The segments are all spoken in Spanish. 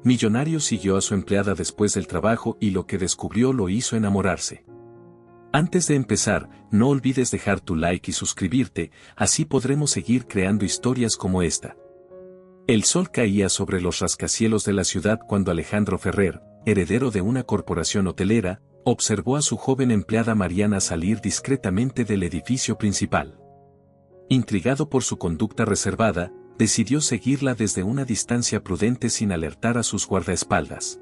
Millonario siguió a su empleada después del trabajo y lo que descubrió lo hizo enamorarse. Antes de empezar, no olvides dejar tu like y suscribirte, así podremos seguir creando historias como esta. El sol caía sobre los rascacielos de la ciudad cuando Alejandro Ferrer, heredero de una corporación hotelera, observó a su joven empleada Mariana salir discretamente del edificio principal. Intrigado por su conducta reservada, decidió seguirla desde una distancia prudente sin alertar a sus guardaespaldas.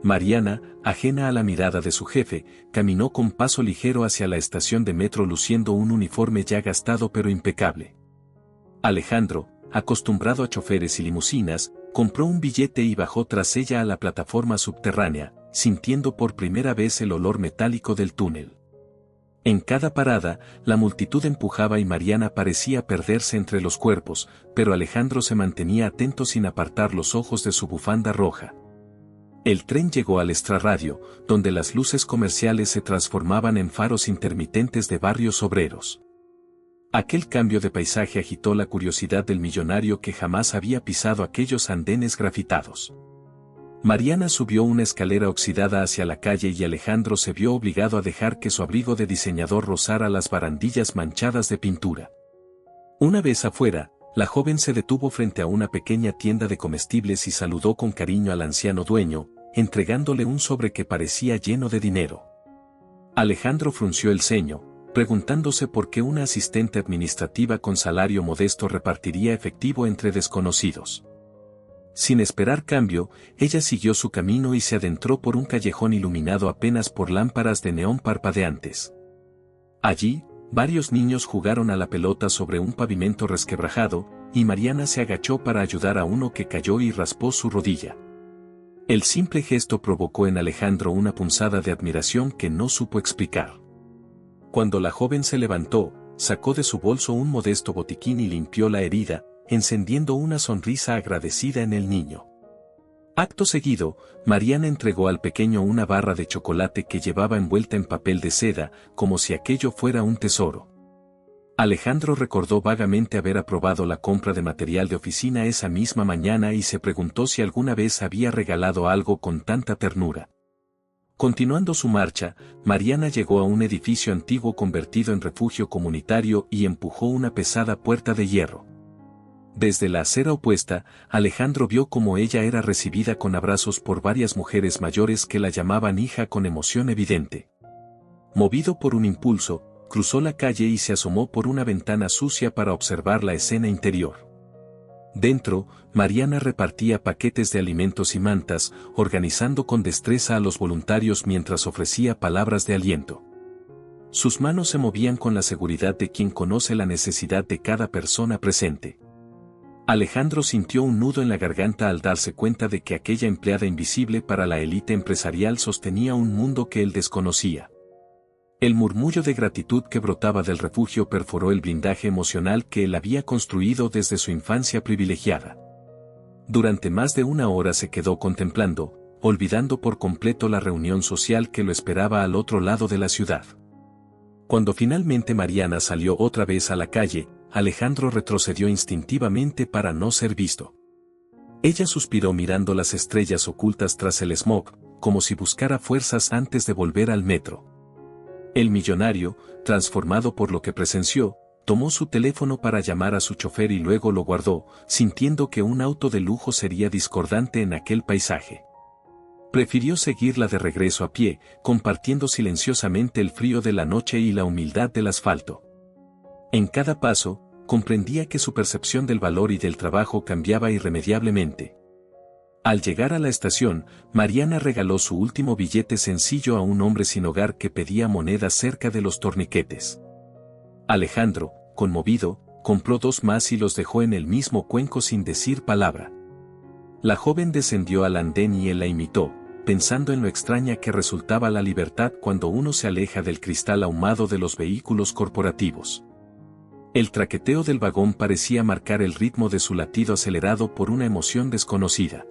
Mariana, ajena a la mirada de su jefe, caminó con paso ligero hacia la estación de metro luciendo un uniforme ya gastado pero impecable. Alejandro, acostumbrado a choferes y limusinas, compró un billete y bajó tras ella a la plataforma subterránea, sintiendo por primera vez el olor metálico del túnel. En cada parada, la multitud empujaba y Mariana parecía perderse entre los cuerpos, pero Alejandro se mantenía atento sin apartar los ojos de su bufanda roja. El tren llegó al extrarradio, donde las luces comerciales se transformaban en faros intermitentes de barrios obreros. Aquel cambio de paisaje agitó la curiosidad del millonario que jamás había pisado aquellos andenes grafitados. Mariana subió una escalera oxidada hacia la calle y Alejandro se vio obligado a dejar que su abrigo de diseñador rozara las barandillas manchadas de pintura. Una vez afuera, la joven se detuvo frente a una pequeña tienda de comestibles y saludó con cariño al anciano dueño, entregándole un sobre que parecía lleno de dinero. Alejandro frunció el ceño, preguntándose por qué una asistente administrativa con salario modesto repartiría efectivo entre desconocidos. Sin esperar cambio, ella siguió su camino y se adentró por un callejón iluminado apenas por lámparas de neón parpadeantes. Allí, varios niños jugaron a la pelota sobre un pavimento resquebrajado, y Mariana se agachó para ayudar a uno que cayó y raspó su rodilla. El simple gesto provocó en Alejandro una punzada de admiración que no supo explicar. Cuando la joven se levantó, sacó de su bolso un modesto botiquín y limpió la herida, encendiendo una sonrisa agradecida en el niño. Acto seguido, Mariana entregó al pequeño una barra de chocolate que llevaba envuelta en papel de seda, como si aquello fuera un tesoro. Alejandro recordó vagamente haber aprobado la compra de material de oficina esa misma mañana y se preguntó si alguna vez había regalado algo con tanta ternura. Continuando su marcha, Mariana llegó a un edificio antiguo convertido en refugio comunitario y empujó una pesada puerta de hierro. Desde la acera opuesta, Alejandro vio cómo ella era recibida con abrazos por varias mujeres mayores que la llamaban hija con emoción evidente. Movido por un impulso, cruzó la calle y se asomó por una ventana sucia para observar la escena interior. Dentro, Mariana repartía paquetes de alimentos y mantas, organizando con destreza a los voluntarios mientras ofrecía palabras de aliento. Sus manos se movían con la seguridad de quien conoce la necesidad de cada persona presente. Alejandro sintió un nudo en la garganta al darse cuenta de que aquella empleada invisible para la élite empresarial sostenía un mundo que él desconocía. El murmullo de gratitud que brotaba del refugio perforó el blindaje emocional que él había construido desde su infancia privilegiada. Durante más de una hora se quedó contemplando, olvidando por completo la reunión social que lo esperaba al otro lado de la ciudad. Cuando finalmente Mariana salió otra vez a la calle, Alejandro retrocedió instintivamente para no ser visto. Ella suspiró mirando las estrellas ocultas tras el smog, como si buscara fuerzas antes de volver al metro. El millonario, transformado por lo que presenció, tomó su teléfono para llamar a su chofer y luego lo guardó, sintiendo que un auto de lujo sería discordante en aquel paisaje. Prefirió seguirla de regreso a pie, compartiendo silenciosamente el frío de la noche y la humildad del asfalto. En cada paso, comprendía que su percepción del valor y del trabajo cambiaba irremediablemente. Al llegar a la estación, Mariana regaló su último billete sencillo a un hombre sin hogar que pedía monedas cerca de los torniquetes. Alejandro, conmovido, compró 2 más y los dejó en el mismo cuenco sin decir palabra. La joven descendió al andén y él la imitó, pensando en lo extraña que resultaba la libertad cuando uno se aleja del cristal ahumado de los vehículos corporativos. El traqueteo del vagón parecía marcar el ritmo de su latido acelerado por una emoción desconocida.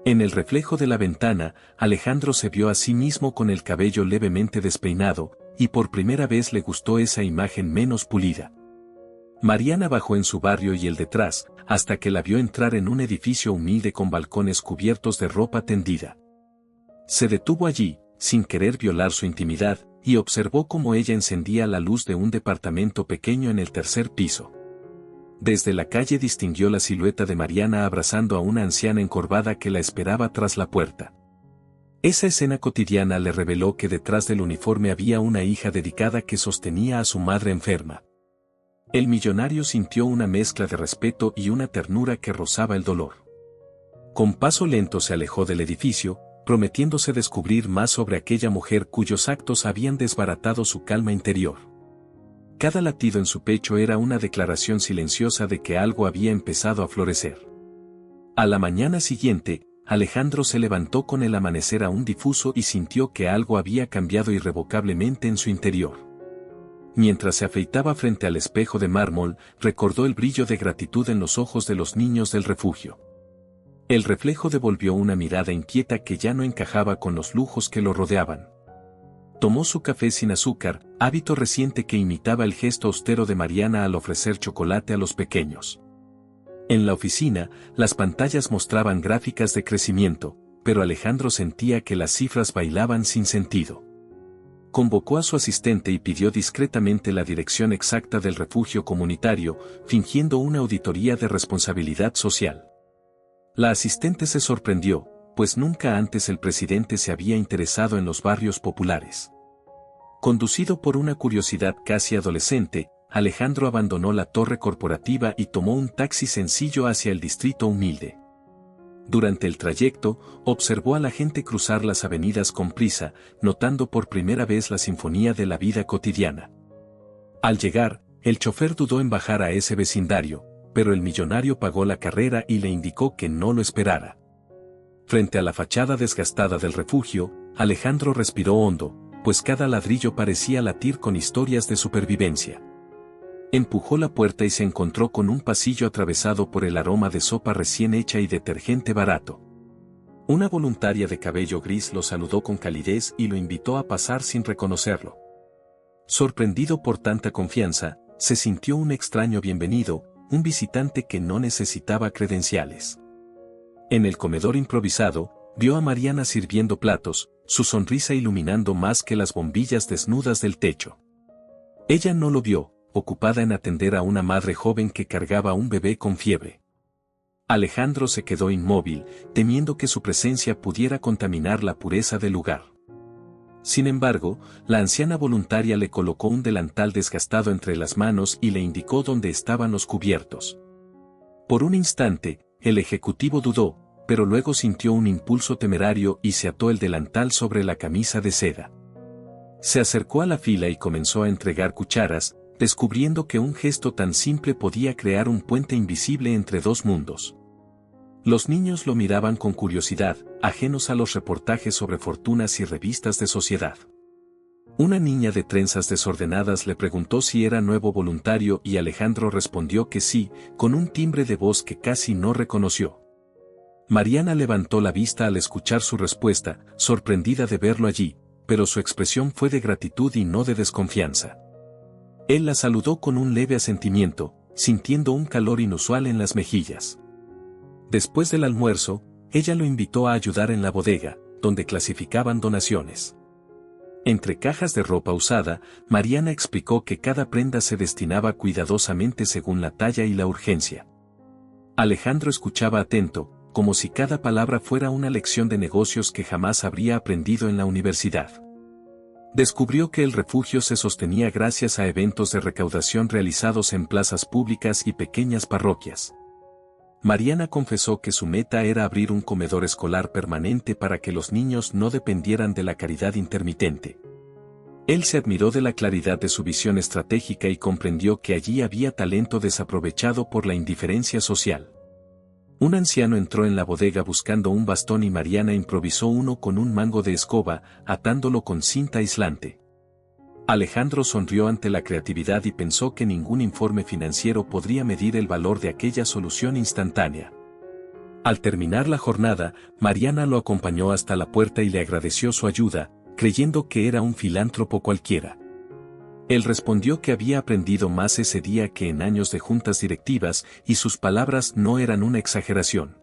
En el reflejo de la ventana, Alejandro se vio a sí mismo con el cabello levemente despeinado, y por primera vez le gustó esa imagen menos pulida. Mariana bajó en su barrio y el detrás, hasta que la vio entrar en un edificio humilde con balcones cubiertos de ropa tendida. Se detuvo allí, sin querer violar su intimidad, y observó cómo ella encendía la luz de un departamento pequeño en el tercer piso. Desde la calle distinguió la silueta de Mariana abrazando a una anciana encorvada que la esperaba tras la puerta. Esa escena cotidiana le reveló que detrás del uniforme había una hija dedicada que sostenía a su madre enferma. El millonario sintió una mezcla de respeto y una ternura que rozaba el dolor. Con paso lento se alejó del edificio, prometiéndose descubrir más sobre aquella mujer cuyos actos habían desbaratado su calma interior. Cada latido en su pecho era una declaración silenciosa de que algo había empezado a florecer. A la mañana siguiente, Alejandro se levantó con el amanecer aún difuso y sintió que algo había cambiado irrevocablemente en su interior. Mientras se afeitaba frente al espejo de mármol, recordó el brillo de gratitud en los ojos de los niños del refugio. El reflejo devolvió una mirada inquieta que ya no encajaba con los lujos que lo rodeaban. Tomó su café sin azúcar, hábito reciente que imitaba el gesto austero de Mariana al ofrecer chocolate a los pequeños. En la oficina, las pantallas mostraban gráficas de crecimiento, pero Alejandro sentía que las cifras bailaban sin sentido. Convocó a su asistente y pidió discretamente la dirección exacta del refugio comunitario, fingiendo una auditoría de responsabilidad social. La asistente se sorprendió, pues nunca antes el presidente se había interesado en los barrios populares. Conducido por una curiosidad casi adolescente, Alejandro abandonó la torre corporativa y tomó un taxi sencillo hacia el distrito humilde. Durante el trayecto, observó a la gente cruzar las avenidas con prisa, notando por primera vez la sinfonía de la vida cotidiana. Al llegar, el chofer dudó en bajar a ese vecindario, pero el millonario pagó la carrera y le indicó que no lo esperara. Frente a la fachada desgastada del refugio, Alejandro respiró hondo, pues cada ladrillo parecía latir con historias de supervivencia. Empujó la puerta y se encontró con un pasillo atravesado por el aroma de sopa recién hecha y detergente barato. Una voluntaria de cabello gris lo saludó con calidez y lo invitó a pasar sin reconocerlo. Sorprendido por tanta confianza, se sintió un extraño bienvenido, un visitante que no necesitaba credenciales. En el comedor improvisado, vio a Mariana sirviendo platos, su sonrisa iluminando más que las bombillas desnudas del techo. Ella no lo vio, ocupada en atender a una madre joven que cargaba a un bebé con fiebre. Alejandro se quedó inmóvil, temiendo que su presencia pudiera contaminar la pureza del lugar. Sin embargo, la anciana voluntaria le colocó un delantal desgastado entre las manos y le indicó dónde estaban los cubiertos. Por un instante, el ejecutivo dudó, pero luego sintió un impulso temerario y se ató el delantal sobre la camisa de seda. Se acercó a la fila y comenzó a entregar cucharas, descubriendo que un gesto tan simple podía crear un puente invisible entre dos mundos. Los niños lo miraban con curiosidad, ajenos a los reportajes sobre fortunas y revistas de sociedad. Una niña de trenzas desordenadas le preguntó si era nuevo voluntario y Alejandro respondió que sí, con un timbre de voz que casi no reconoció. Mariana levantó la vista al escuchar su respuesta, sorprendida de verlo allí, pero su expresión fue de gratitud y no de desconfianza. Él la saludó con un leve asentimiento, sintiendo un calor inusual en las mejillas. Después del almuerzo, ella lo invitó a ayudar en la bodega, donde clasificaban donaciones. Entre cajas de ropa usada, Mariana explicó que cada prenda se destinaba cuidadosamente según la talla y la urgencia. Alejandro escuchaba atento, como si cada palabra fuera una lección de negocios que jamás habría aprendido en la universidad. Descubrió que el refugio se sostenía gracias a eventos de recaudación realizados en plazas públicas y pequeñas parroquias. Mariana confesó que su meta era abrir un comedor escolar permanente para que los niños no dependieran de la caridad intermitente. Él se admiró de la claridad de su visión estratégica y comprendió que allí había talento desaprovechado por la indiferencia social. Un anciano entró en la bodega buscando un bastón y Mariana improvisó uno con un mango de escoba, atándolo con cinta aislante. Alejandro sonrió ante la creatividad y pensó que ningún informe financiero podría medir el valor de aquella solución instantánea. Al terminar la jornada, Mariana lo acompañó hasta la puerta y le agradeció su ayuda, creyendo que era un filántropo cualquiera. Él respondió que había aprendido más ese día que en años de juntas directivas y sus palabras no eran una exageración.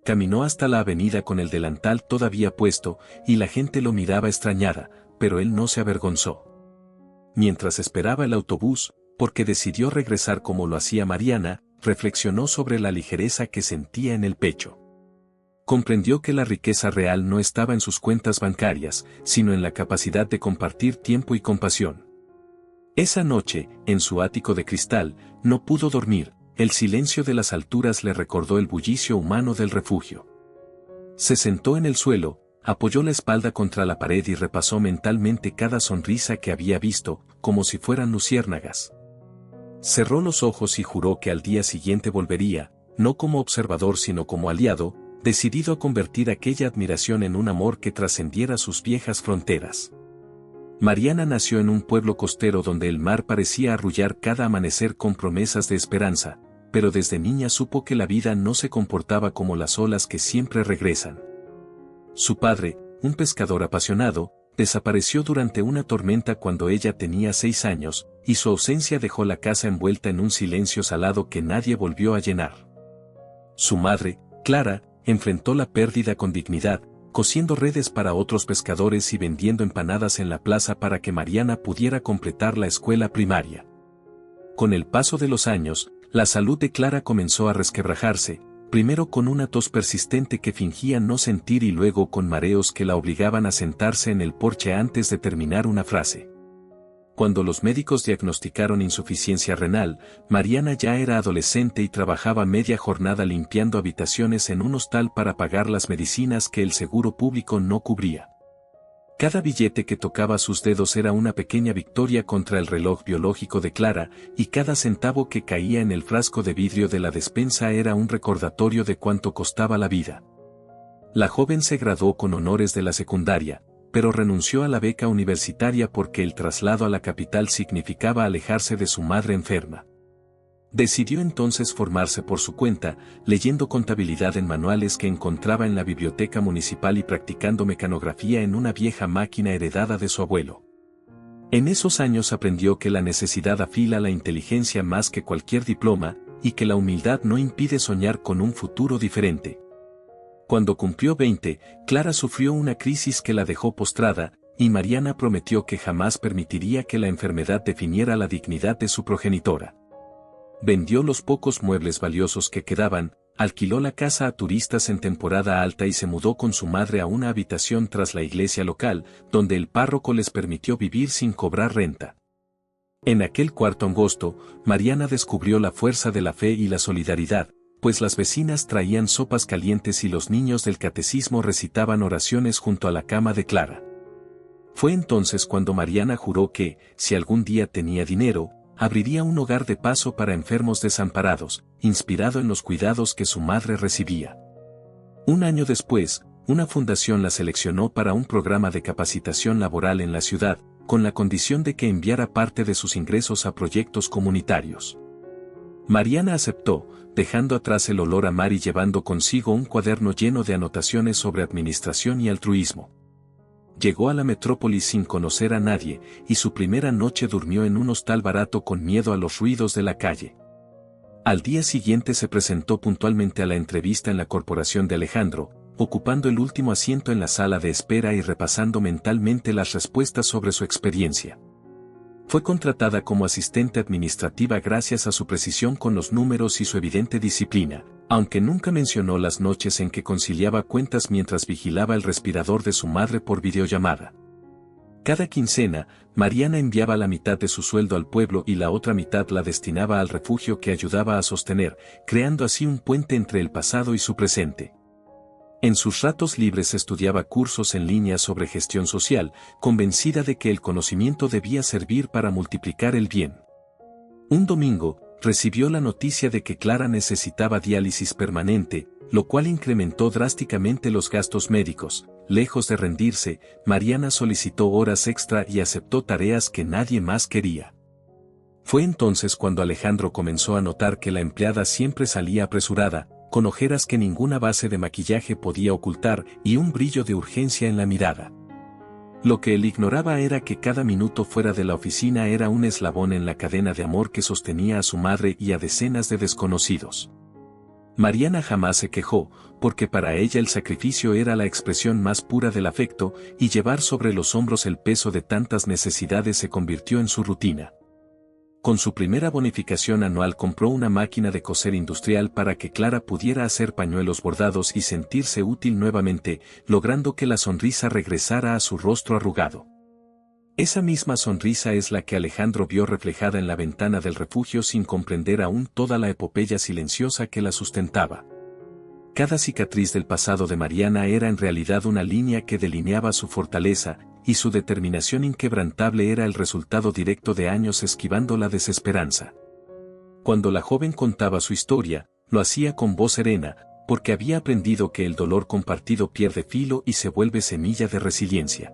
Caminó hasta la avenida con el delantal todavía puesto y la gente lo miraba extrañada, pero él no se avergonzó. Mientras esperaba el autobús, porque decidió regresar como lo hacía Mariana, reflexionó sobre la ligereza que sentía en el pecho. Comprendió que la riqueza real no estaba en sus cuentas bancarias, sino en la capacidad de compartir tiempo y compasión. Esa noche, en su ático de cristal, no pudo dormir, el silencio de las alturas le recordó el bullicio humano del refugio. Se sentó en el suelo, apoyó la espalda contra la pared y repasó mentalmente cada sonrisa que había visto, como si fueran luciérnagas. Cerró los ojos y juró que al día siguiente volvería, no como observador sino como aliado, decidido a convertir aquella admiración en un amor que trascendiera sus viejas fronteras. Mariana nació en un pueblo costero donde el mar parecía arrullar cada amanecer con promesas de esperanza, pero desde niña supo que la vida no se comportaba como las olas que siempre regresan. Su padre, un pescador apasionado, desapareció durante una tormenta cuando ella tenía 6 años, y su ausencia dejó la casa envuelta en un silencio salado que nadie volvió a llenar. Su madre, Clara, enfrentó la pérdida con dignidad, cosiendo redes para otros pescadores y vendiendo empanadas en la plaza para que Mariana pudiera completar la escuela primaria. Con el paso de los años, la salud de Clara comenzó a resquebrajarse, primero con una tos persistente que fingía no sentir y luego con mareos que la obligaban a sentarse en el porche antes de terminar una frase. Cuando los médicos diagnosticaron insuficiencia renal, Mariana ya era adolescente y trabajaba media jornada limpiando habitaciones en un hostal para pagar las medicinas que el seguro público no cubría. Cada billete que tocaba sus dedos era una pequeña victoria contra el reloj biológico de Clara, y cada centavo que caía en el frasco de vidrio de la despensa era un recordatorio de cuánto costaba la vida. La joven se graduó con honores de la secundaria, pero renunció a la beca universitaria porque el traslado a la capital significaba alejarse de su madre enferma. Decidió entonces formarse por su cuenta, leyendo contabilidad en manuales que encontraba en la biblioteca municipal y practicando mecanografía en una vieja máquina heredada de su abuelo. En esos años aprendió que la necesidad afila la inteligencia más que cualquier diploma, y que la humildad no impide soñar con un futuro diferente. Cuando cumplió 20, Clara sufrió una crisis que la dejó postrada, y Mariana prometió que jamás permitiría que la enfermedad definiera la dignidad de su progenitora. Vendió los pocos muebles valiosos que quedaban, alquiló la casa a turistas en temporada alta y se mudó con su madre a una habitación tras la iglesia local, donde el párroco les permitió vivir sin cobrar renta. En aquel cuarto angosto, Mariana descubrió la fuerza de la fe y la solidaridad, pues las vecinas traían sopas calientes y los niños del catecismo recitaban oraciones junto a la cama de Clara. Fue entonces cuando Mariana juró que, si algún día tenía dinero, abriría un hogar de paso para enfermos desamparados, inspirado en los cuidados que su madre recibía. Un año después, una fundación la seleccionó para un programa de capacitación laboral en la ciudad, con la condición de que enviara parte de sus ingresos a proyectos comunitarios. Mariana aceptó, dejando atrás el olor a mar y llevando consigo un cuaderno lleno de anotaciones sobre administración y altruismo. Llegó a la metrópolis sin conocer a nadie, y su primera noche durmió en un hostal barato con miedo a los ruidos de la calle. Al día siguiente se presentó puntualmente a la entrevista en la corporación de Alejandro, ocupando el último asiento en la sala de espera y repasando mentalmente las respuestas sobre su experiencia. Fue contratada como asistente administrativa gracias a su precisión con los números y su evidente disciplina, aunque nunca mencionó las noches en que conciliaba cuentas mientras vigilaba el respirador de su madre por videollamada. Cada quincena, Mariana enviaba la mitad de su sueldo al pueblo y la otra mitad la destinaba al refugio que ayudaba a sostener, creando así un puente entre el pasado y su presente. En sus ratos libres estudiaba cursos en línea sobre gestión social, convencida de que el conocimiento debía servir para multiplicar el bien. Un domingo, recibió la noticia de que Clara necesitaba diálisis permanente, lo cual incrementó drásticamente los gastos médicos. Lejos de rendirse, Mariana solicitó horas extra y aceptó tareas que nadie más quería. Fue entonces cuando Alejandro comenzó a notar que la empleada siempre salía apresurada, con ojeras que ninguna base de maquillaje podía ocultar y un brillo de urgencia en la mirada. Lo que él ignoraba era que cada minuto fuera de la oficina era un eslabón en la cadena de amor que sostenía a su madre y a decenas de desconocidos. Mariana jamás se quejó, porque para ella el sacrificio era la expresión más pura del afecto, y llevar sobre los hombros el peso de tantas necesidades se convirtió en su rutina. Con su primera bonificación anual compró una máquina de coser industrial para que Clara pudiera hacer pañuelos bordados y sentirse útil nuevamente, logrando que la sonrisa regresara a su rostro arrugado. Esa misma sonrisa es la que Alejandro vio reflejada en la ventana del refugio sin comprender aún toda la epopeya silenciosa que la sustentaba. Cada cicatriz del pasado de Mariana era en realidad una línea que delineaba su fortaleza, y su determinación inquebrantable era el resultado directo de años esquivando la desesperanza. Cuando la joven contaba su historia, lo hacía con voz serena, porque había aprendido que el dolor compartido pierde filo y se vuelve semilla de resiliencia.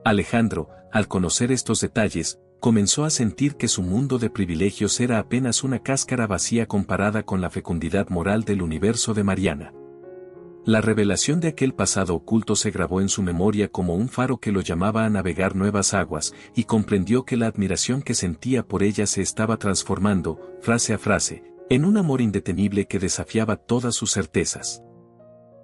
Alejandro, al conocer estos detalles, comenzó a sentir que su mundo de privilegios era apenas una cáscara vacía comparada con la fecundidad moral del universo de Mariana. La revelación de aquel pasado oculto se grabó en su memoria como un faro que lo llamaba a navegar nuevas aguas, y comprendió que la admiración que sentía por ella se estaba transformando, frase a frase, en un amor indetenible que desafiaba todas sus certezas.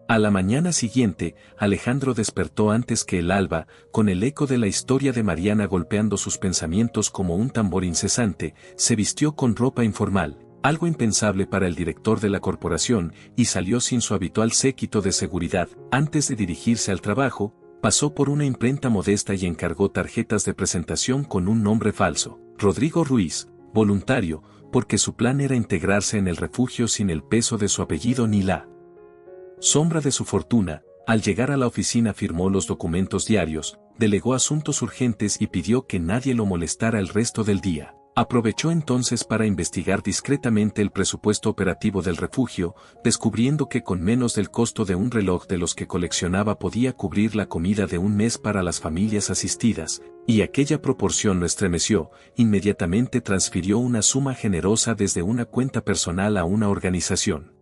A la mañana siguiente, Alejandro despertó antes que el alba, con el eco de la historia de Mariana golpeando sus pensamientos como un tambor incesante, se vistió con ropa informal, algo impensable para el director de la corporación, y salió sin su habitual séquito de seguridad. Antes de dirigirse al trabajo, pasó por una imprenta modesta y encargó tarjetas de presentación con un nombre falso, Rodrigo Ruiz, voluntario, porque su plan era integrarse en el refugio sin el peso de su apellido ni la sombra de su fortuna. Al llegar a la oficina firmó los documentos diarios, delegó asuntos urgentes y pidió que nadie lo molestara el resto del día. Aprovechó entonces para investigar discretamente el presupuesto operativo del refugio, descubriendo que con menos del costo de un reloj de los que coleccionaba podía cubrir la comida de un mes para las familias asistidas, y aquella proporción lo estremeció. Inmediatamente transfirió una suma generosa desde una cuenta personal a una organización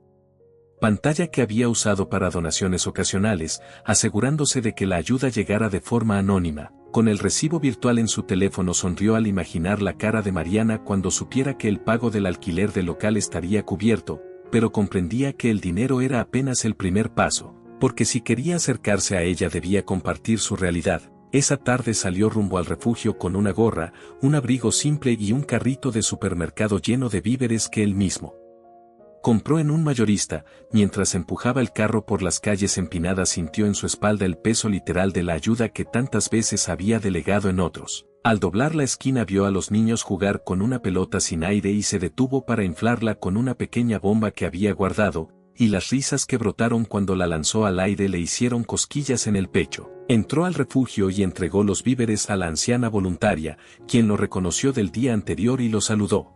pantalla que había usado para donaciones ocasionales, asegurándose de que la ayuda llegara de forma anónima. Con el recibo virtual en su teléfono sonrió al imaginar la cara de Mariana cuando supiera que el pago del alquiler del local estaría cubierto, pero comprendía que el dinero era apenas el primer paso, porque si quería acercarse a ella debía compartir su realidad. Esa tarde salió rumbo al refugio con una gorra, un abrigo simple y un carrito de supermercado lleno de víveres que él mismo compró en un mayorista. Mientras empujaba el carro por las calles empinadas sintió en su espalda el peso literal de la ayuda que tantas veces había delegado en otros. Al doblar la esquina vio a los niños jugar con una pelota sin aire y se detuvo para inflarla con una pequeña bomba que había guardado, y las risas que brotaron cuando la lanzó al aire le hicieron cosquillas en el pecho. Entró al refugio y entregó los víveres a la anciana voluntaria, quien lo reconoció del día anterior y lo saludó.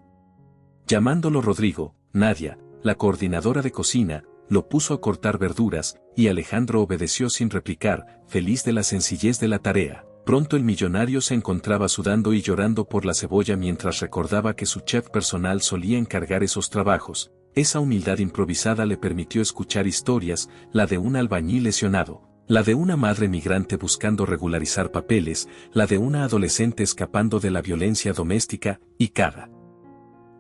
Llamándolo Rodrigo, Nadia, la coordinadora de cocina, lo puso a cortar verduras, y Alejandro obedeció sin replicar, feliz de la sencillez de la tarea. Pronto el millonario se encontraba sudando y llorando por la cebolla mientras recordaba que su chef personal solía encargar esos trabajos. Esa humildad improvisada le permitió escuchar historias, la de un albañil lesionado, la de una madre migrante buscando regularizar papeles, la de una adolescente escapando de la violencia doméstica, y cada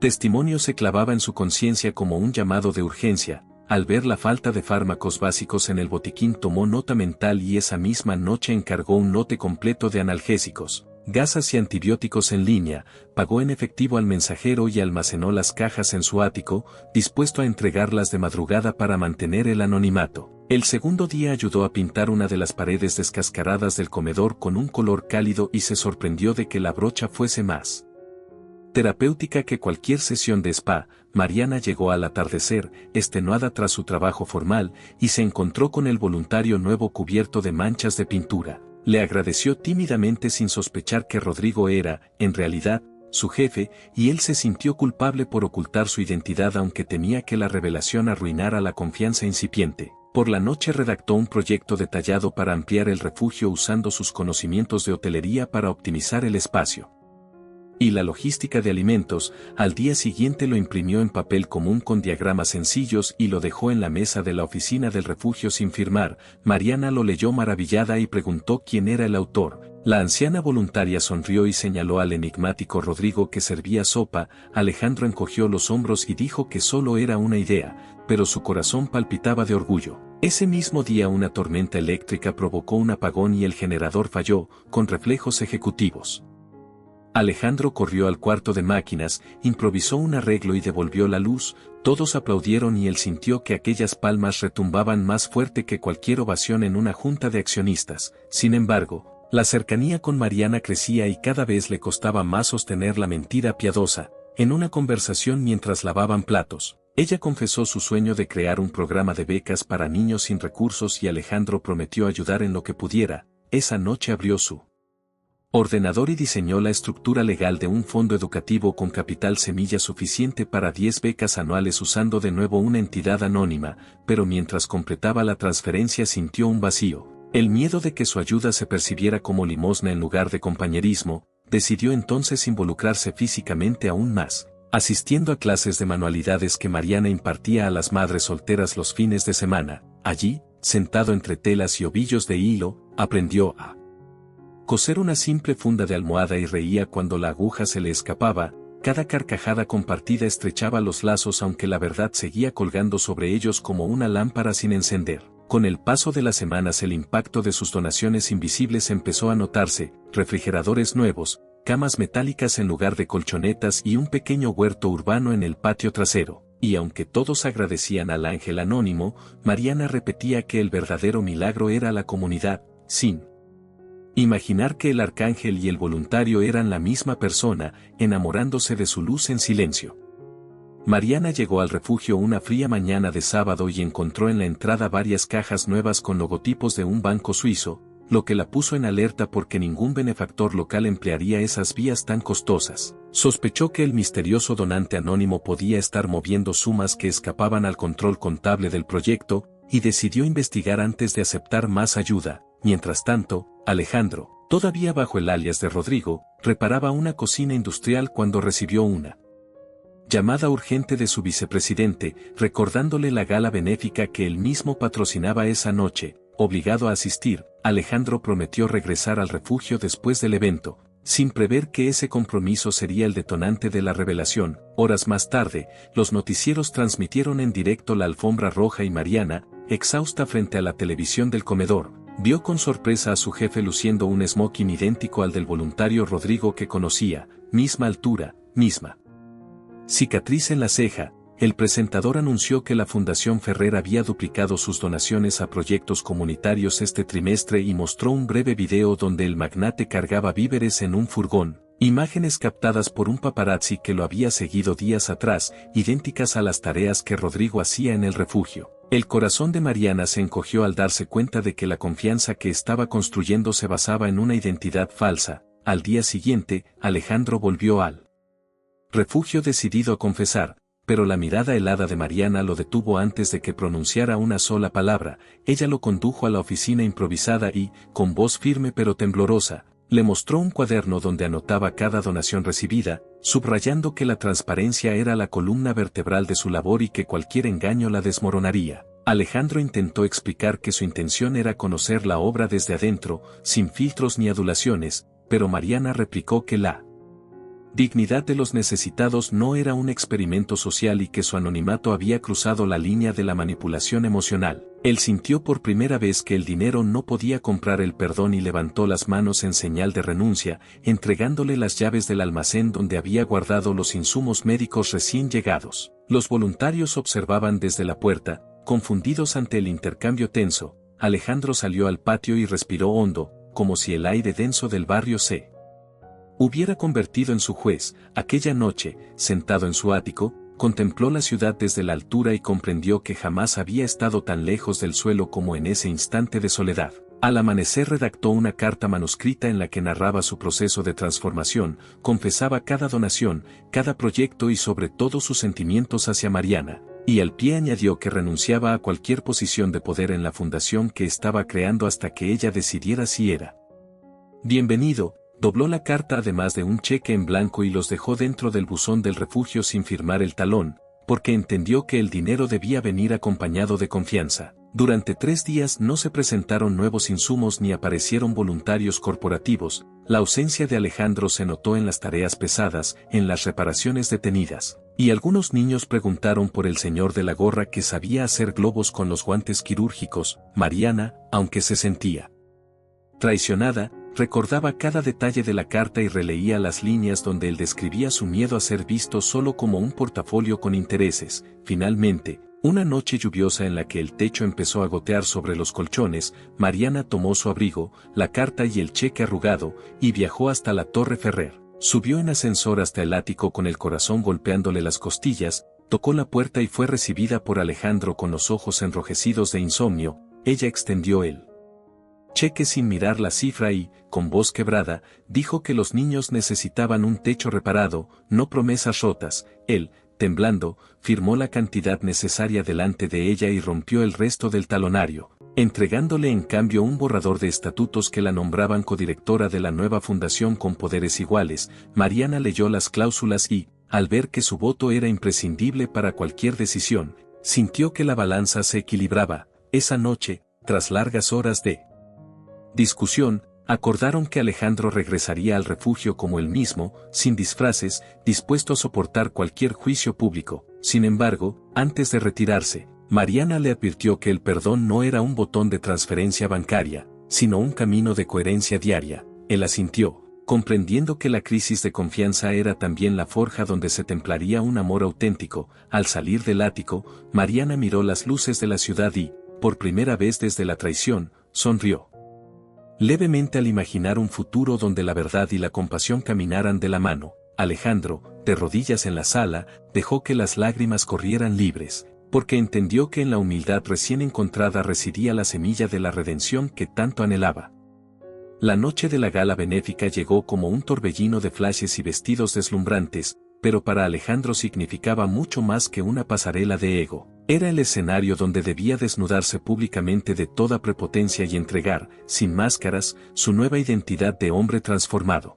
testimonio se clavaba en su conciencia como un llamado de urgencia. Al ver la falta de fármacos básicos en el botiquín tomó nota mental y esa misma noche encargó un lote completo de analgésicos, gasas y antibióticos en línea, pagó en efectivo al mensajero y almacenó las cajas en su ático, dispuesto a entregarlas de madrugada para mantener el anonimato. El segundo día ayudó a pintar una de las paredes descascaradas del comedor con un color cálido y se sorprendió de que la brocha fuese más terapéutica que cualquier sesión de spa. Mariana llegó al atardecer, extenuada tras su trabajo formal, y se encontró con el voluntario nuevo cubierto de manchas de pintura. Le agradeció tímidamente sin sospechar que Rodrigo era, en realidad, su jefe, y él se sintió culpable por ocultar su identidad aunque temía que la revelación arruinara la confianza incipiente. Por la noche redactó un proyecto detallado para ampliar el refugio usando sus conocimientos de hotelería para optimizar el espacio. y la logística de alimentos. Al día siguiente lo imprimió en papel común con diagramas sencillos y lo dejó en la mesa de la oficina del refugio sin firmar. Mariana lo leyó maravillada y preguntó quién era el autor. La anciana voluntaria sonrió y señaló al enigmático Rodrigo que servía sopa. Alejandro encogió los hombros y dijo que solo era una idea, pero su corazón palpitaba de orgullo. Ese mismo día una tormenta eléctrica provocó un apagón y el generador falló, con reflejos ejecutivos. Alejandro corrió al cuarto de máquinas, improvisó un arreglo y devolvió la luz. Todos aplaudieron y él sintió que aquellas palmas retumbaban más fuerte que cualquier ovación en una junta de accionistas. Sin embargo, la cercanía con Mariana crecía y cada vez le costaba más sostener la mentira piadosa. En una conversación mientras lavaban platos, ella confesó su sueño de crear un programa de becas para niños sin recursos y Alejandro prometió ayudar en lo que pudiera. Esa noche abrió su ordenador y diseñó la estructura legal de un fondo educativo con capital semilla suficiente para 10 becas anuales usando de nuevo una entidad anónima, pero mientras completaba la transferencia sintió un vacío. El miedo de que su ayuda se percibiera como limosna en lugar de compañerismo. Decidió entonces involucrarse físicamente aún más, asistiendo a clases de manualidades que Mariana impartía a las madres solteras los fines de semana. Allí, sentado entre telas y ovillos de hilo, aprendió a coser una simple funda de almohada y reía cuando la aguja se le escapaba. Cada carcajada compartida estrechaba los lazos aunque la verdad seguía colgando sobre ellos como una lámpara sin encender. Con el paso de las semanas el impacto de sus donaciones invisibles empezó a notarse: refrigeradores nuevos, camas metálicas en lugar de colchonetas y un pequeño huerto urbano en el patio trasero. Y aunque todos agradecían al ángel anónimo, Mariana repetía que el verdadero milagro era la comunidad, sin imaginar que el arcángel y el voluntario eran la misma persona, enamorándose de su luz en silencio. Mariana llegó al refugio una fría mañana de sábado y encontró en la entrada varias cajas nuevas con logotipos de un banco suizo, lo que la puso en alerta porque ningún benefactor local emplearía esas vías tan costosas. Sospechó que el misterioso donante anónimo podía estar moviendo sumas que escapaban al control contable del proyecto, y decidió investigar antes de aceptar más ayuda. Mientras tanto, Alejandro, todavía bajo el alias de Rodrigo, reparaba una cocina industrial cuando recibió una llamada urgente de su vicepresidente, recordándole la gala benéfica que él mismo patrocinaba esa noche. Obligado a asistir, Alejandro prometió regresar al refugio después del evento, sin prever que ese compromiso sería el detonante de la revelación. Horas más tarde, los noticieros transmitieron en directo la alfombra roja y Mariana, exhausta frente a la televisión del comedor, vio con sorpresa a su jefe luciendo un smoking idéntico al del voluntario Rodrigo que conocía, misma altura, misma cicatriz en la ceja. El presentador anunció que la Fundación Ferrer había duplicado sus donaciones a proyectos comunitarios este trimestre y mostró un breve video donde el magnate cargaba víveres en un furgón, imágenes captadas por un paparazzi que lo había seguido días atrás, idénticas a las tareas que Rodrigo hacía en el refugio. El corazón de Mariana se encogió al darse cuenta de que la confianza que estaba construyendo se basaba en una identidad falsa. Al día siguiente, Alejandro volvió al refugio decidido a confesar, pero la mirada helada de Mariana lo detuvo antes de que pronunciara una sola palabra. Ella lo condujo a la oficina improvisada y, con voz firme pero temblorosa, le mostró un cuaderno donde anotaba cada donación recibida, subrayando que la transparencia era la columna vertebral de su labor y que cualquier engaño la desmoronaría. Alejandro intentó explicar que su intención era conocer la obra desde adentro, sin filtros ni adulaciones, pero Mariana replicó que la dignidad de los necesitados no era un experimento social y que su anonimato había cruzado la línea de la manipulación emocional. Él sintió por primera vez que el dinero no podía comprar el perdón y levantó las manos en señal de renuncia, entregándole las llaves del almacén donde había guardado los insumos médicos recién llegados. Los voluntarios observaban desde la puerta, confundidos ante el intercambio tenso. Alejandro salió al patio y respiró hondo, como si el aire denso del barrio se hubiera convertido en su juez. Aquella noche, sentado en su ático, contempló la ciudad desde la altura y comprendió que jamás había estado tan lejos del suelo como en ese instante de soledad. Al amanecer redactó una carta manuscrita en la que narraba su proceso de transformación, confesaba cada donación, cada proyecto y sobre todo sus sentimientos hacia Mariana, y al pie añadió que renunciaba a cualquier posición de poder en la fundación que estaba creando hasta que ella decidiera si era bienvenido. Dobló la carta además de un cheque en blanco y los dejó dentro del buzón del refugio sin firmar el talón, porque entendió que el dinero debía venir acompañado de confianza. Durante 3 días no se presentaron nuevos insumos ni aparecieron voluntarios corporativos. La ausencia de Alejandro se notó en las tareas pesadas, en las reparaciones detenidas, y algunos niños preguntaron por el señor de la gorra que sabía hacer globos con los guantes quirúrgicos. Mariana, aunque se sentía traicionada, recordaba cada detalle de la carta y releía las líneas donde él describía su miedo a ser visto solo como un portafolio con intereses. Finalmente, una noche lluviosa en la que el techo empezó a gotear sobre los colchones, Mariana tomó su abrigo, la carta y el cheque arrugado, y viajó hasta la Torre Ferrer. Subió en ascensor hasta el ático con el corazón golpeándole las costillas, tocó la puerta y fue recibida por Alejandro con los ojos enrojecidos de insomnio. Ella extendió el cheque sin mirar la cifra y, con voz quebrada, dijo que los niños necesitaban un techo reparado, no promesas rotas. Él, temblando, firmó la cantidad necesaria delante de ella y rompió el resto del talonario, entregándole en cambio un borrador de estatutos que la nombraban codirectora de la nueva fundación con poderes iguales. Mariana leyó las cláusulas y, al ver que su voto era imprescindible para cualquier decisión, sintió que la balanza se equilibraba. Esa noche, tras largas horas de discusión, acordaron que Alejandro regresaría al refugio como él mismo, sin disfraces, dispuesto a soportar cualquier juicio público. Sin embargo, antes de retirarse, Mariana le advirtió que el perdón no era un botón de transferencia bancaria, sino un camino de coherencia diaria. Él asintió, comprendiendo que la crisis de confianza era también la forja donde se templaría un amor auténtico. Al salir del ático, Mariana miró las luces de la ciudad y, por primera vez desde la traición, sonrió levemente al imaginar un futuro donde la verdad y la compasión caminaran de la mano. Alejandro, de rodillas en la sala, dejó que las lágrimas corrieran libres, porque entendió que en la humildad recién encontrada residía la semilla de la redención que tanto anhelaba. La noche de la gala benéfica llegó como un torbellino de flashes y vestidos deslumbrantes, pero para Alejandro significaba mucho más que una pasarela de ego. Era el escenario donde debía desnudarse públicamente de toda prepotencia y entregar, sin máscaras, su nueva identidad de hombre transformado.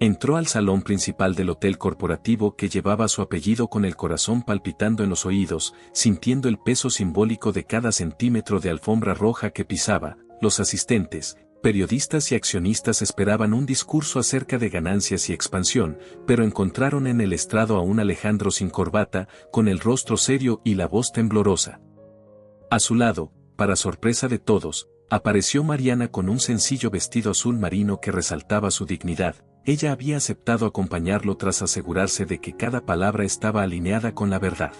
Entró al salón principal del hotel corporativo que llevaba su apellido con el corazón palpitando en los oídos, sintiendo el peso simbólico de cada centímetro de alfombra roja que pisaba. Los asistentes, periodistas y accionistas esperaban un discurso acerca de ganancias y expansión, pero encontraron en el estrado a un Alejandro sin corbata, con el rostro serio y la voz temblorosa. A su lado, para sorpresa de todos, apareció Mariana con un sencillo vestido azul marino que resaltaba su dignidad. Ella había aceptado acompañarlo tras asegurarse de que cada palabra estaba alineada con la verdad.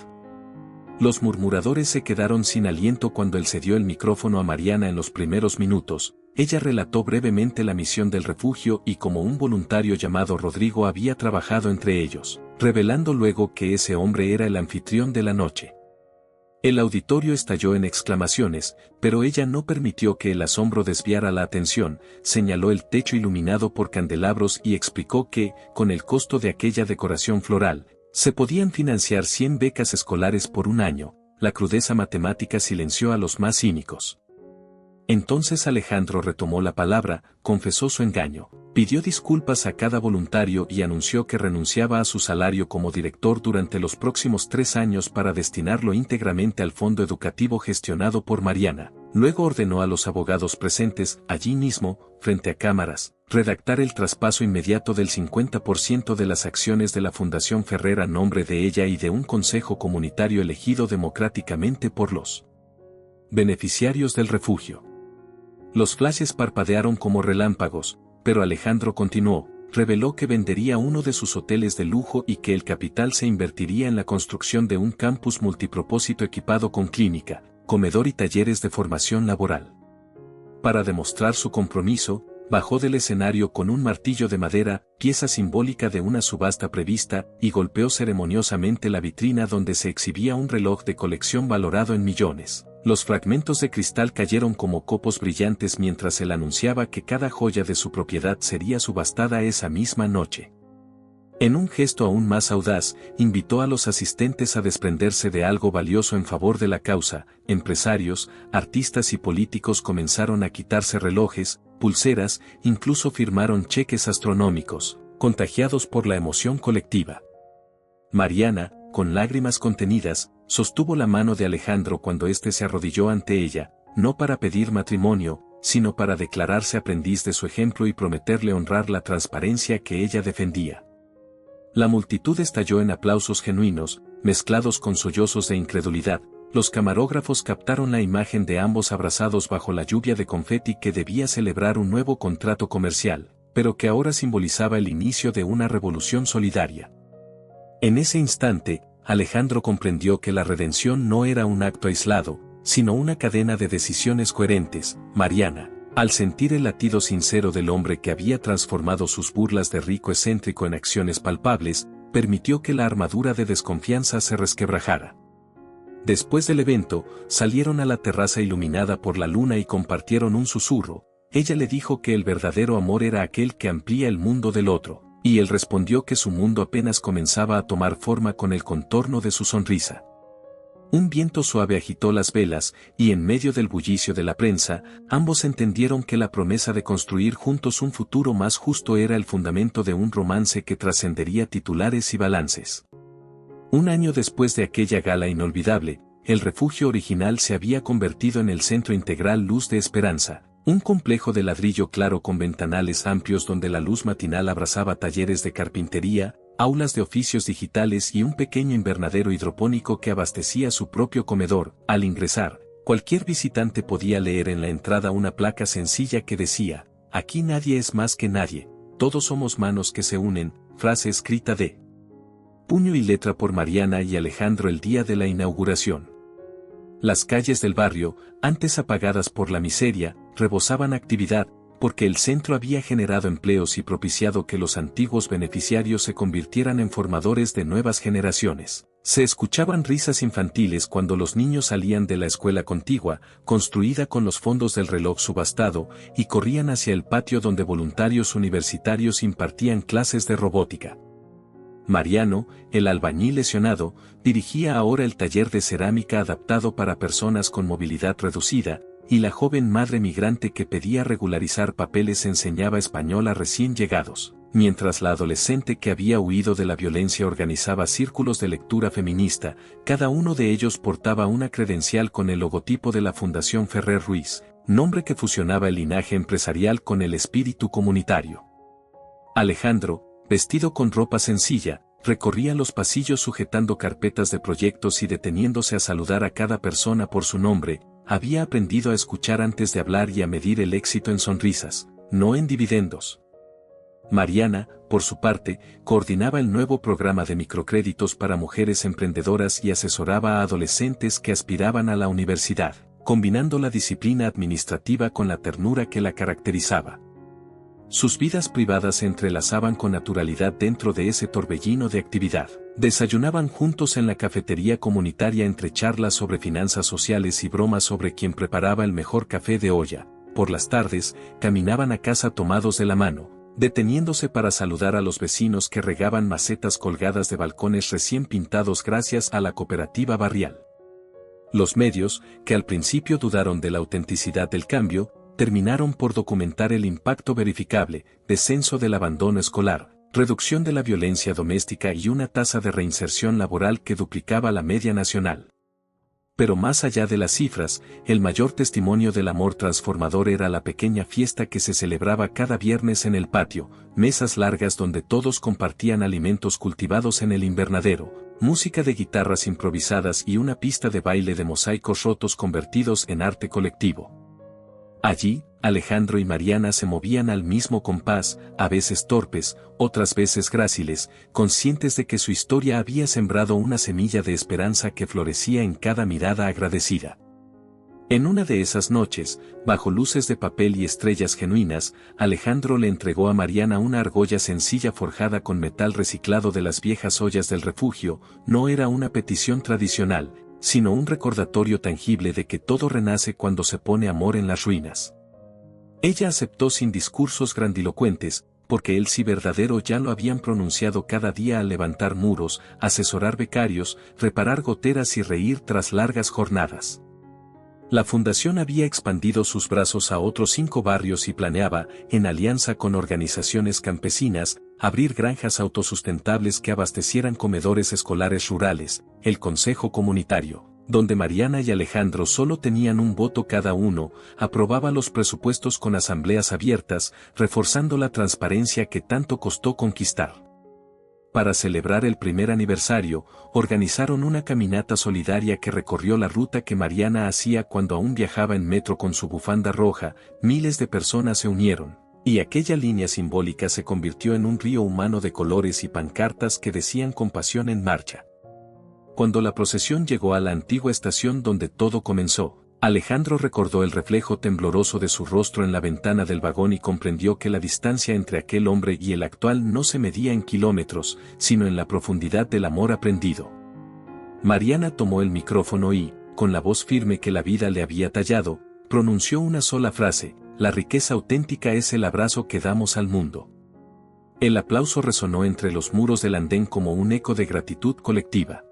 Los murmuradores se quedaron sin aliento cuando él cedió el micrófono a Mariana en los primeros minutos. Ella relató brevemente la misión del refugio y cómo un voluntario llamado Rodrigo había trabajado entre ellos, revelando luego que ese hombre era el anfitrión de la noche. El auditorio estalló en exclamaciones, pero ella no permitió que el asombro desviara la atención. Señaló el techo iluminado por candelabros y explicó que, con el costo de aquella decoración floral, se podían financiar 100 becas escolares por un año. La crudeza matemática silenció a los más cínicos. Entonces Alejandro retomó la palabra, confesó su engaño, pidió disculpas a cada voluntario y anunció que renunciaba a su salario como director durante los próximos 3 años para destinarlo íntegramente al fondo educativo gestionado por Mariana. Luego ordenó a los abogados presentes, allí mismo, frente a cámaras, redactar el traspaso inmediato del 50% de las acciones de la Fundación Ferrer a nombre de ella y de un consejo comunitario elegido democráticamente por los beneficiarios del refugio. Los flashes parpadearon como relámpagos, pero Alejandro continuó, reveló que vendería uno de sus hoteles de lujo y que el capital se invertiría en la construcción de un campus multipropósito equipado con clínica, comedor y talleres de formación laboral. Para demostrar su compromiso, bajó del escenario con un martillo de madera, pieza simbólica de una subasta prevista, y golpeó ceremoniosamente la vitrina donde se exhibía un reloj de colección valorado en millones. Los fragmentos de cristal cayeron como copos brillantes mientras él anunciaba que cada joya de su propiedad sería subastada esa misma noche. En un gesto aún más audaz, invitó a los asistentes a desprenderse de algo valioso en favor de la causa. Empresarios, artistas y políticos comenzaron a quitarse relojes, pulseras, incluso firmaron cheques astronómicos, contagiados por la emoción colectiva. Mariana, con lágrimas contenidas, sostuvo la mano de Alejandro cuando éste se arrodilló ante ella, no para pedir matrimonio, sino para declararse aprendiz de su ejemplo y prometerle honrar la transparencia que ella defendía. La multitud estalló en aplausos genuinos, mezclados con sollozos de incredulidad. Los camarógrafos captaron la imagen de ambos abrazados bajo la lluvia de confeti que debía celebrar un nuevo contrato comercial, pero que ahora simbolizaba el inicio de una revolución solidaria. En ese instante, Alejandro comprendió que la redención no era un acto aislado, sino una cadena de decisiones coherentes. Mariana, al sentir el latido sincero del hombre que había transformado sus burlas de rico excéntrico en acciones palpables, permitió que la armadura de desconfianza se resquebrajara. Después del evento, salieron a la terraza iluminada por la luna y compartieron un susurro. Ella le dijo que el verdadero amor era aquel que amplía el mundo del otro, y él respondió que su mundo apenas comenzaba a tomar forma con el contorno de su sonrisa. Un viento suave agitó las velas, y en medio del bullicio de la prensa, ambos entendieron que la promesa de construir juntos un futuro más justo era el fundamento de un romance que trascendería titulares y balances. Un año después de aquella gala inolvidable, el refugio original se había convertido en el Centro Integral Luz de Esperanza, un complejo de ladrillo claro con ventanales amplios donde la luz matinal abrazaba talleres de carpintería, aulas de oficios digitales y un pequeño invernadero hidropónico que abastecía su propio comedor. Al ingresar, cualquier visitante podía leer en la entrada una placa sencilla que decía: "Aquí nadie es más que nadie, todos somos manos que se unen", frase escrita de puño y letra por Mariana y Alejandro el día de la inauguración. Las calles del barrio, antes apagadas por la miseria, rebosaban actividad, porque el centro había generado empleos y propiciado que los antiguos beneficiarios se convirtieran en formadores de nuevas generaciones. Se escuchaban risas infantiles cuando los niños salían de la escuela contigua, construida con los fondos del reloj subastado, y corrían hacia el patio donde voluntarios universitarios impartían clases de robótica. Mariano, el albañil lesionado, dirigía ahora el taller de cerámica adaptado para personas con movilidad reducida, y la joven madre migrante que pedía regularizar papeles enseñaba español a recién llegados, mientras la adolescente que había huido de la violencia organizaba círculos de lectura feminista. Cada uno de ellos portaba una credencial con el logotipo de la Fundación Ferrer Ruiz, nombre que fusionaba el linaje empresarial con el espíritu comunitario. Alejandro, vestido con ropa sencilla, recorría los pasillos sujetando carpetas de proyectos y deteniéndose a saludar a cada persona por su nombre. Había aprendido a escuchar antes de hablar y a medir el éxito en sonrisas, no en dividendos. Mariana, por su parte, coordinaba el nuevo programa de microcréditos para mujeres emprendedoras y asesoraba a adolescentes que aspiraban a la universidad, combinando la disciplina administrativa con la ternura que la caracterizaba. Sus vidas privadas se entrelazaban con naturalidad dentro de ese torbellino de actividad. Desayunaban juntos en la cafetería comunitaria entre charlas sobre finanzas sociales y bromas sobre quién preparaba el mejor café de olla. Por las tardes, caminaban a casa tomados de la mano, deteniéndose para saludar a los vecinos que regaban macetas colgadas de balcones recién pintados gracias a la cooperativa barrial. Los medios, que al principio dudaron de la autenticidad del cambio, terminaron por documentar el impacto verificable: descenso del abandono escolar, reducción de la violencia doméstica y una tasa de reinserción laboral que duplicaba la media nacional. Pero más allá de las cifras, el mayor testimonio del amor transformador era la pequeña fiesta que se celebraba cada viernes en el patio, mesas largas donde todos compartían alimentos cultivados en el invernadero, música de guitarras improvisadas y una pista de baile de mosaicos rotos convertidos en arte colectivo. Allí, Alejandro y Mariana se movían al mismo compás, a veces torpes, otras veces gráciles, conscientes de que su historia había sembrado una semilla de esperanza que florecía en cada mirada agradecida. En una de esas noches, bajo luces de papel y estrellas genuinas, Alejandro le entregó a Mariana una argolla sencilla forjada con metal reciclado de las viejas ollas del refugio. No era una petición tradicional, sino un recordatorio tangible de que todo renace cuando se pone amor en las ruinas. Ella aceptó sin discursos grandilocuentes, porque el sí verdadero ya lo habían pronunciado cada día al levantar muros, asesorar becarios, reparar goteras y reír tras largas jornadas. La fundación había expandido sus brazos a otros 5 barrios y planeaba, en alianza con organizaciones campesinas, abrir granjas autosustentables que abastecieran comedores escolares rurales, el Consejo Comunitario, donde Mariana y Alejandro solo tenían un voto cada uno, aprobaba los presupuestos con asambleas abiertas, reforzando la transparencia que tanto costó conquistar. Para celebrar el primer aniversario, organizaron una caminata solidaria que recorrió la ruta que Mariana hacía cuando aún viajaba en metro con su bufanda roja. Miles de personas se unieron, y aquella línea simbólica se convirtió en un río humano de colores y pancartas que decían compasión en marcha. Cuando la procesión llegó a la antigua estación donde todo comenzó, Alejandro recordó el reflejo tembloroso de su rostro en la ventana del vagón y comprendió que la distancia entre aquel hombre y el actual no se medía en kilómetros, sino en la profundidad del amor aprendido. Mariana tomó el micrófono y, con la voz firme que la vida le había tallado, pronunció una sola frase: la riqueza auténtica es el abrazo que damos al mundo. El aplauso resonó entre los muros del andén como un eco de gratitud colectiva.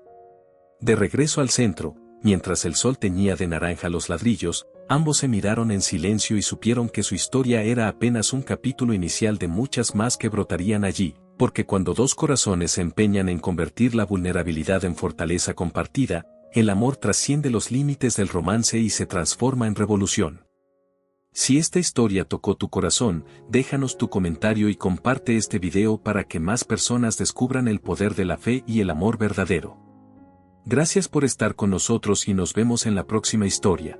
De regreso al centro, mientras el sol teñía de naranja los ladrillos, ambos se miraron en silencio y supieron que su historia era apenas un capítulo inicial de muchas más que brotarían allí, porque cuando dos corazones se empeñan en convertir la vulnerabilidad en fortaleza compartida, el amor trasciende los límites del romance y se transforma en revolución. Si esta historia tocó tu corazón, déjanos tu comentario y comparte este video para que más personas descubran el poder de la fe y el amor verdadero. Gracias por estar con nosotros y nos vemos en la próxima historia.